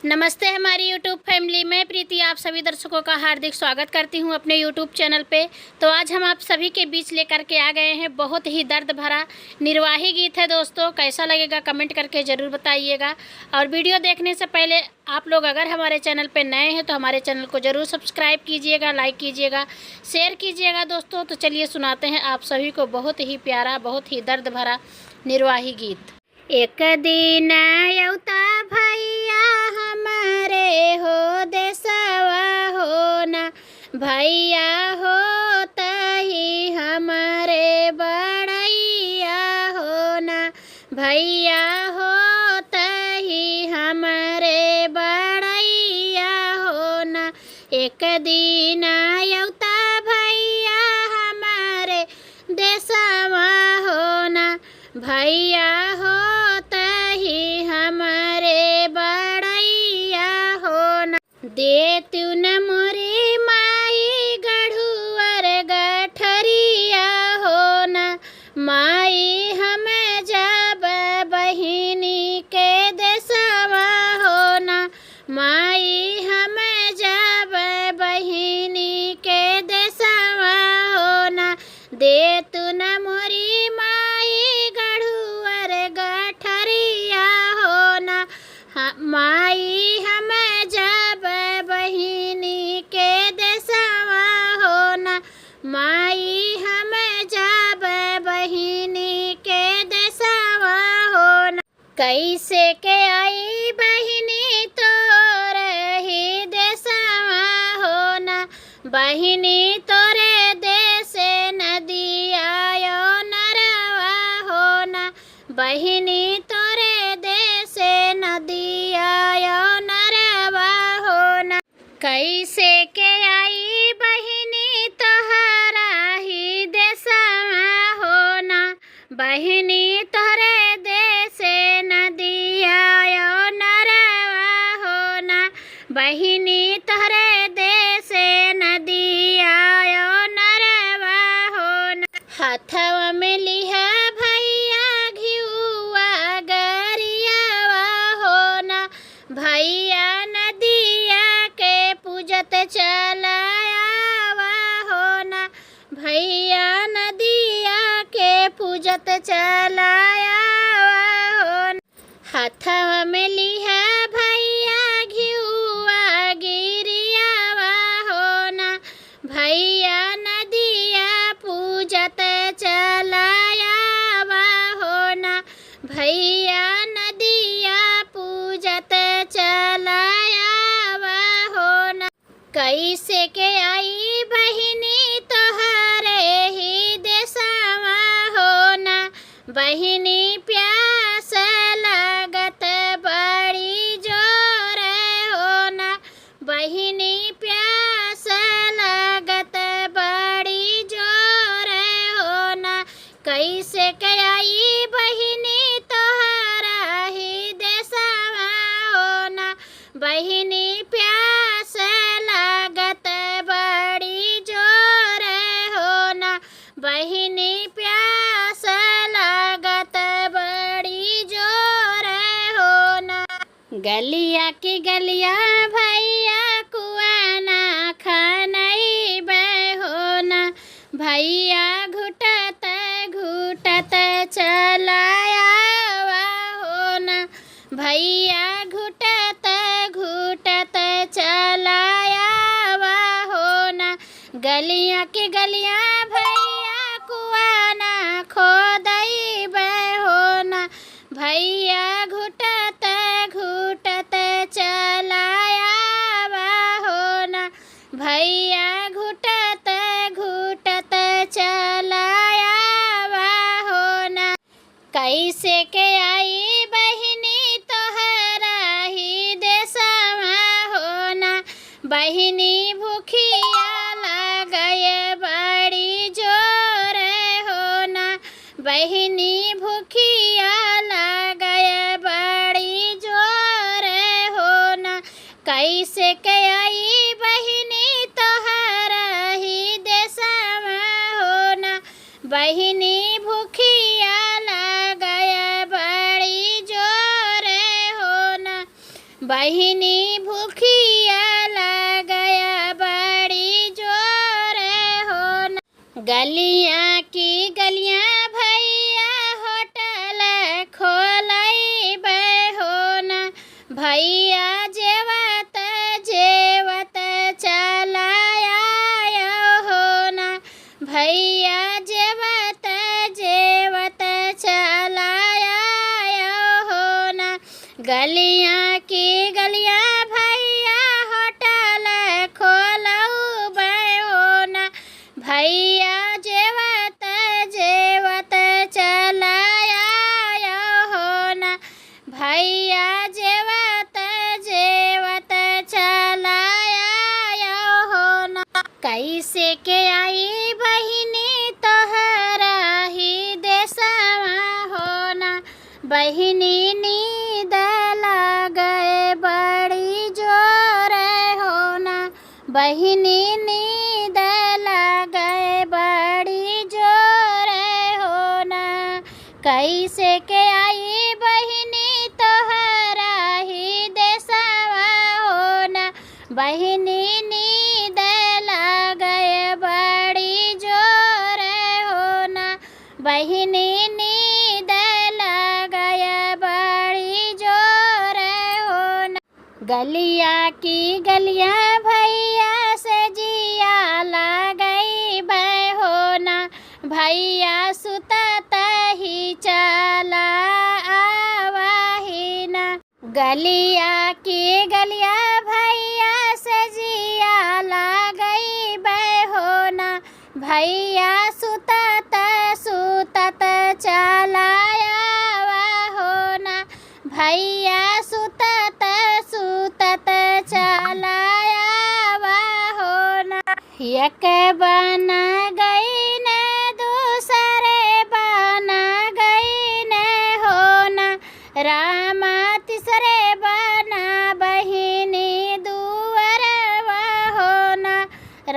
नमस्ते हमारी YouTube family में प्रीति आप सभी दर्शकों का हार्दिक स्वागत करती हूं अपने यूट्यूब चैनल पे। तो आज हम आप सभी के बीच लेकर के आ गए हैं बहुत ही दर्द भरा निर्वाही गीत है दोस्तों। कैसा लगेगा कमेंट करके ज़रूर बताइएगा। और वीडियो देखने से पहले आप लोग अगर हमारे चैनल पे नए हैं तो हमारे चैनल को ज़रूर सब्सक्राइब कीजिएगा, लाइक कीजिएगा, शेयर कीजिएगा दोस्तों। तो चलिए सुनाते हैं आप सभी को बहुत ही प्यारा, बहुत ही दर्द भरा निर्वाही गीत। एक दिन यौता भैया हमारे हो देसवा हो न, भैया हो तही हमारे बड़ैया हो न, भैया हो तही हमारे बड़ैया हो न। एक दिन यौता भैया हमारे देसवा हो न, भैया हो तही हमारे बड़ैया हो न। देतु न मोरी माई गढ़ुअर गठरिया हो न, माई हमें जब बहिनी के देसवा हो न, माई हमें जब बहिनी के देसवा हो न। देतु न मोरी माई गढ़ुअर गठरिया हो न, माई हमें जब बहिनी के देसवा हो न, माई हमें जब बहिनी के देसवा हो न। कैसे के आई बहिनी तोर ही देसवा हो न, बहिनी तोरे देसे नदिया यो नरवा हो न, बहिनी तोरे देसे नदिया यो नरवा हो न। कैसे के आई बहिनी तोहरा ही देसवा हो न, बहिनी तोरे देसे नदिया यो नरवा हो न, बहिनी तोरे देसे नदिया यो नरवा हो न। हाथवा में लिहा भैया घिउआ गरियावा हो न, भैया नदिया के पूजत चलायावा हो न, भैया नदिया के पूजत चलायावा हो न। हाथवा में लिहा भैया घिउआ गिरियावा हो न, भैया नदिया पूजत चलायावा हो न, भैया नदिया पूजत चलायावा हो न। कैसे के आई बहिनी तोहरे ही देसवा हो न, बहिनी प्यास लागत बड़ी जोर हो न, बहिनी प्यास लागत बड़ी जोर हो न। कैसे के आई बहिनी तोहरा ही देसवा हो न, बहिनी प्यास लागत बड़ी जोर हो न, बहिनी प्यास लागत बड़ी जोर हो न। गलिया की गलिया भैया कुआना खनई हो न, भैया घुटत घुटत चलायावा हो न, भैया घुटत घुटत चलायावा हो न। गलिया के गलिया भैया कुआना खोदई हो न, भैया घुटत घुटत चलायावा हो न, भैया घुटत घुटत चलायावा हो न। कैसे के आई बहिनी तोहरा ही देसवा हो न, बहिनी भूखिया लागय बड़ी जोर हो न, बहिनी भूखिया लागय बड़ी जोर हो न। कैसे के आई बहिनी तोहरा ही देसवा हो न, बहिनी भूखिया लागय बड़ी जोर हो न, बहिनी भूखिया गया बड़ी जोर हो ना। गलियाँ की गलियाँ भैया होटल खोलैबे हो ना। भैया जेवत जेवत चलाया हो ना। भैया जेवत जेवत चलाया हो ना। गलियाँ की गलियाँ भैया होटल खोलौबे हो ना। भैया जेवत जेवत चलाया हो ना। भैया जेवत जेवत चलाया हो ना। कैसे के आई बहिनी तोहरा ही देशवा हो ना। बहिनी नींद लागे बड़ी जोर हो ना। बहिनी नींद लागे बड़ी जोर हो ना। कैसे के आई बहिनी तोहरा ही देशवा हो ना। बहिनी नींद लागे बड़ी जोर हो ना। बहिनी नींद लागे बड़ी जोर हो ना। गलिया की गलियाँ भैया से जिया लगई हो ना। भैया सुतत ही चला आवाही ना। गलिया की गलिया भैया से जिया लगई हो ना। भैया सुतत सुतत चलाया हो ना। भैया सुतत सुतत चलाया हो ना। एक बन गई न दूसरे बन गई न हो ना। रामा तीसरे बना बहिनी दुअरवा हो ना।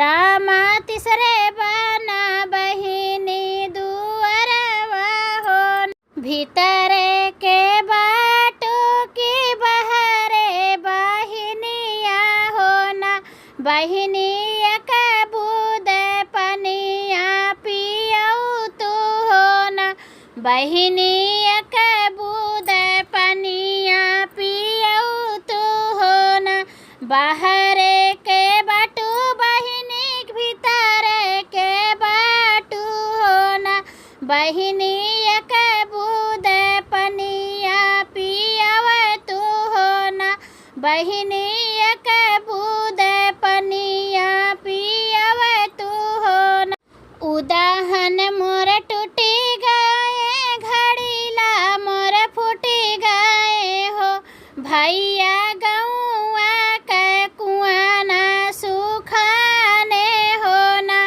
रामा तीसरे बना बहिनी दुअरवा हो ना। भीतरे के बाटो की बहरे बहिनिया हो ना। बहिनी एक बूंद पनिया पियऊ तू हो ना। बहिनी एक बूंद पनिया पियऊ तू हो ना। बाहरे के बाटू बहिनी भीतर के बाटू हो ना। बहिनी एक बूंद पनिया पियव तू हो ना। बहिनी एक बूंद पनिया पियव तू हो ना। उदाहन मोर टूटी गए घड़ीला मोर फूटी गए हो। भैया गौआ के कुआं ना सुखाने हो ना।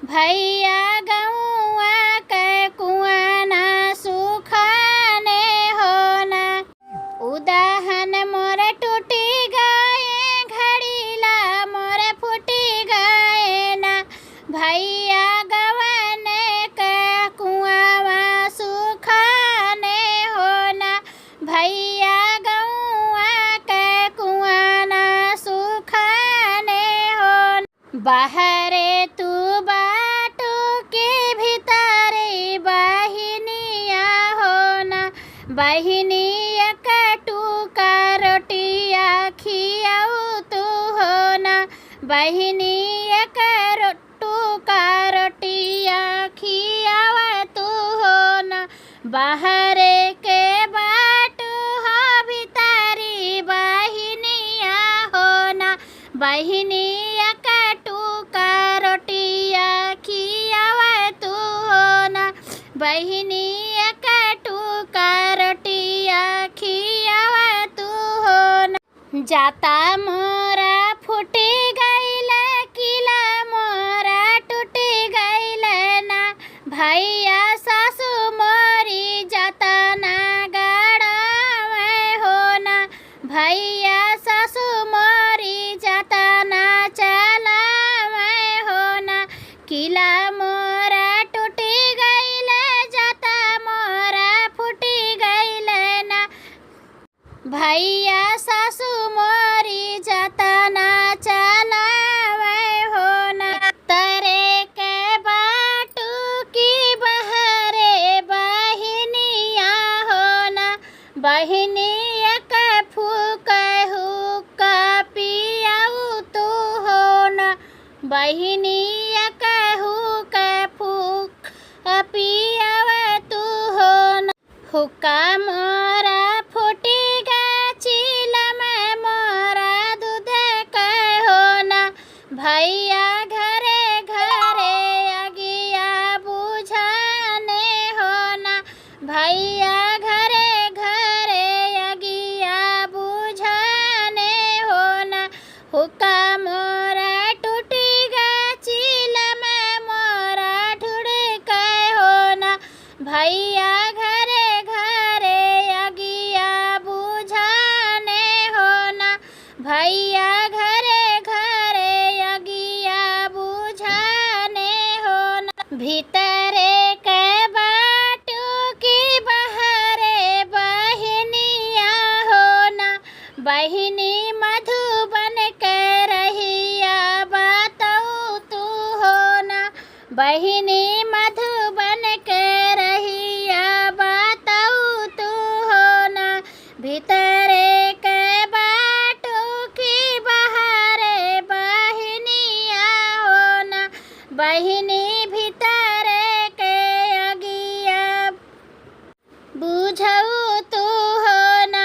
भैया गौआ के कुआं ना सुखाने हो ना। उदाहन मोर टूटी गए घड़ीला मोर फूटी गए ना। भैया गवन के कुआं सुखाने हो ना। भैया गौआ के कुआं ना सुखाने हो ना। बाहरे तू बाटू के भीतरे बहिनिया हो ना। बहिनी एक टूका रोटिया खियाऊ तू हो ना। बहिनी एक टूका रोटिया खियाव तू हो ना। बाहरे के बाटू हो भीतरी बहिनिया हो ना। बहिनी एक टूका रोटिया खियाव तू हो ना। बहिनी एक टूका रोटिया खियाव तू हो ना। जाता मोरा फूटी गईल किला मोरा टूटी गईल ना। भैया सासू मोरी जाता ना गड़ावे हो ना। भैया सासू मोरी जाता ना चलावे हो ना। किला मोरा टूटी गईल जाता मोरा फूटी गईल ना। भैया सासू मोरी बहिनिया कहू के फूक पियाव तू हो न हुक्का मोरा फूटी गा चीलम मोरा दूध कहो न भैया घरे घरे अगिया बुझाने हो न भैया घरे घरे अगिया बुझाने हो न हुक्का मोरा टूटी गा चीलम मोरा ढुड़क हो न भैया घरे घरे अगिया बुझाने हो न भैया घरे घरे अगिया बुझाने हो न भीतरे के बाटू की बहरे बहिनिया हो न बहिनी मधुबन के रहिया बताऊ तू हो न बहिनी मधुबन के रहिया बताऊ तू हो न भीतरे के बाटू की बहरे बहिनिया हो न बहिनी भीतरे के अगिया बुझऊ तू हो न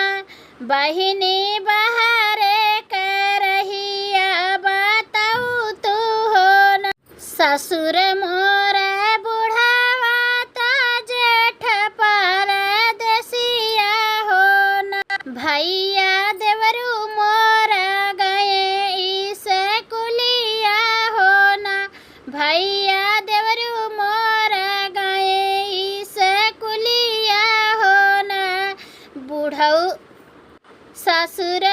बहिनी बहरे के रहिया बताऊ तू हो न ससुर मोर बुढ़ावा ता जेठ परदेसिया हो न भैया देवरू मोर गए इस कुलिया हो न भैया देवरू मोर गए इस कुलिया हो न बुढ़ऊ ससुर